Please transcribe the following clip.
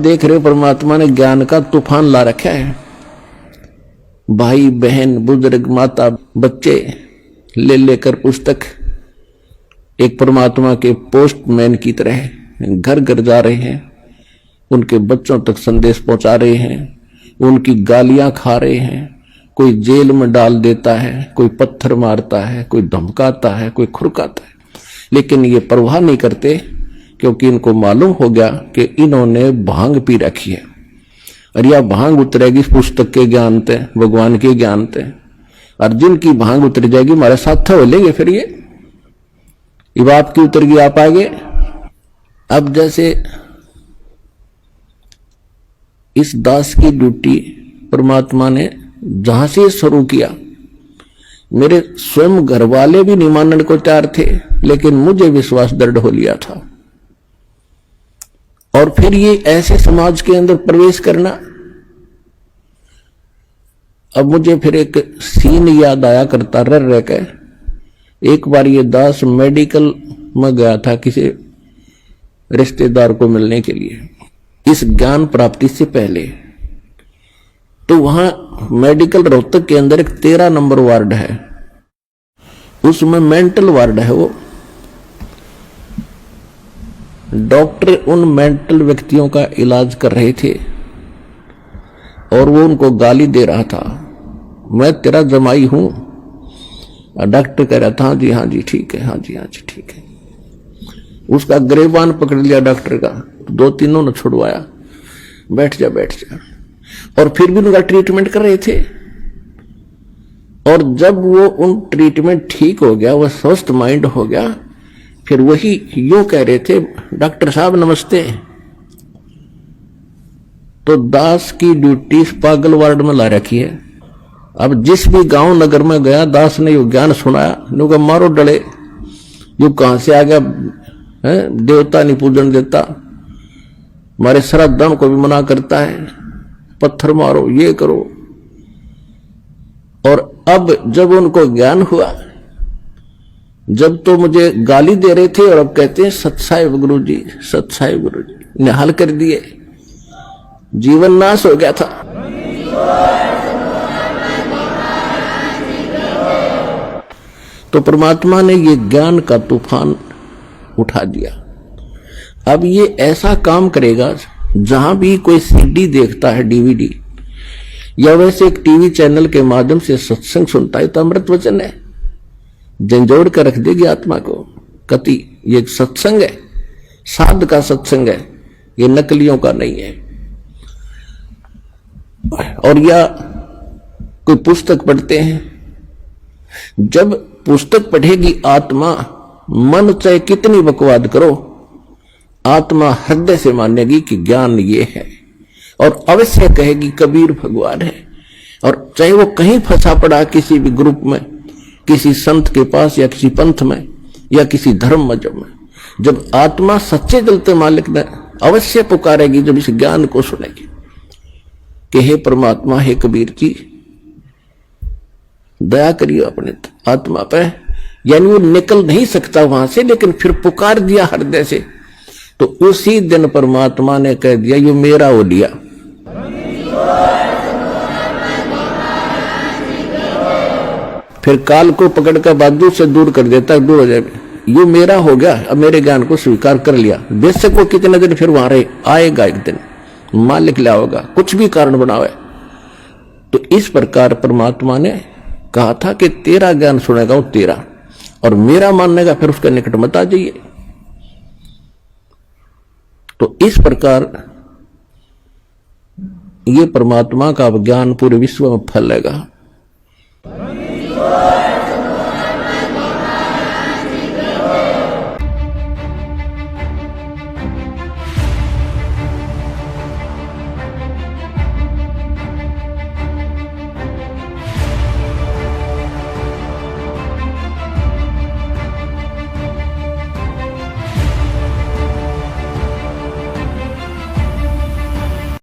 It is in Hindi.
देख रहे हो परमात्मा ने ज्ञान का तूफान ला रखा है। भाई बहन बुजुर्ग माता बच्चे ले लेकर पुस्तक एक परमात्मा के पोस्टमैन की तरह घर घर जा रहे हैं, उनके बच्चों तक संदेश पहुंचा रहे हैं, उनकी गालियां खा रहे हैं। कोई जेल में डाल देता है, कोई पत्थर मारता है, कोई धमकाता है, कोई खुरकाता है, लेकिन ये परवाह नहीं करते, क्योंकि इनको मालूम हो गया कि इन्होंने भांग पी रखी है और यह भांग उतरेगी पुस्तक के ज्ञान ते, भगवान के ज्ञान ते। और जिनकी भांग उतर जाएगी हमारे साथ हो लेंगे। फिर ये आपकी उतर गई, आप आगे। अब जैसे इस दास की ड्यूटी परमात्मा ने जहां से शुरू किया, मेरे स्वयं घर वाले भी नहीं मानने को तैयार थे, लेकिन मुझे विश्वास दृढ़ हो लिया था। और फिर ये ऐसे समाज के अंदर प्रवेश करना। अब मुझे फिर एक सीन याद आया करता रह कर। एक बार ये दास मेडिकल में गया था किसी रिश्तेदार को मिलने के लिए, इस ज्ञान प्राप्ति से पहले। तो वहां मेडिकल रोहतक के अंदर एक 13 नंबर वार्ड है, उसमें मेंटल वार्ड है। वो डॉक्टर उन मेंटल व्यक्तियों का इलाज कर रहे थे और वो उनको गाली दे रहा था, मैं तेरा जमाई हूं। डॉक्टर कह रहा था हाँ जी ठीक है, हाँ जी ठीक है। उसका गिरबान पकड़ लिया डॉक्टर का, 2-3 ने छुड़वाया, बैठ जा। और फिर भी उनका ट्रीटमेंट कर रहे थे। और जब वो उन ट्रीटमेंट ठीक हो गया, वो स्वस्थ माइंड हो गया, फिर वही यूं कह रहे थे, डॉक्टर साहब नमस्ते। तो दास की ड्यूटी इस पागल वार्ड में ला रखी है। अब जिस भी गांव नगर में गया, दास ने यो ज्ञान सुनाया, नुका मारो डले, यो कहां से आ गया है, देवता नहीं पूजन देता, हमारे श्राद्धों को भी मना करता है, पत्थर मारो, ये करो। और अब जब उनको ज्ञान हुआ, जब तो मुझे गाली दे रहे थे और अब कहते हैं सत्साहिब गुरुजी, सत्साहिब गुरुजी, निहाल कर दिए, जीवन नाश हो गया था। तो परमात्मा ने ये ज्ञान का तूफान उठा दिया। अब ये ऐसा काम करेगा, जहां भी कोई सीडी देखता है, डीवीडी, या वैसे एक टीवी चैनल के माध्यम से सत्संग सुनता है, तो अमृत वचन है, झंझोड़ कर रख देगी आत्मा को। कति ये सत्संग है, साध का सत्संग है, ये नकलियों का नहीं है। और या कोई पुस्तक पढ़ते हैं, जब पुस्तक पढ़ेगी आत्मा, मन चाहे कितनी बकवाद करो, आत्मा हृदय से मानेगी कि ज्ञान ये है, और अवश्य कहेगी कबीर भगवान है। और चाहे वो कहीं फंसा पड़ा किसी भी ग्रुप में, किसी संत के पास, या किसी पंथ में, या किसी धर्म मजहब में, जब आत्मा सच्चे दिल से मालिक ने अवश्य पुकारेगी, जब इस ज्ञान को सुनेगी कि हे परमात्मा, हे कबीर जी, दया करिए अपने आत्मा पे। यानी वो निकल नहीं सकता वहां से, लेकिन फिर पुकार दिया हृदय से, तो उसी दिन परमात्मा ने कह दिया यो मेरा हो लिया। फिर काल को पकड़ कर बाजू से दूर कर देता, दूर हो जाए, यो मेरा हो गया, अब मेरे ज्ञान को स्वीकार कर लिया। बेशक वो कितने दिन फिर वहां रहे, आएगा एक दिन, मालिक लिया होगा, कुछ भी कारण बनावे। तो इस प्रकार परमात्मा ने कहा था कि तेरा ज्ञान सुनेगा वो तेरा, और मेरा माननेगा फिर उसके निकट मत आ जाइए। तो इस प्रकार ये परमात्मा का ज्ञान पूरे विश्व में फैलेगा।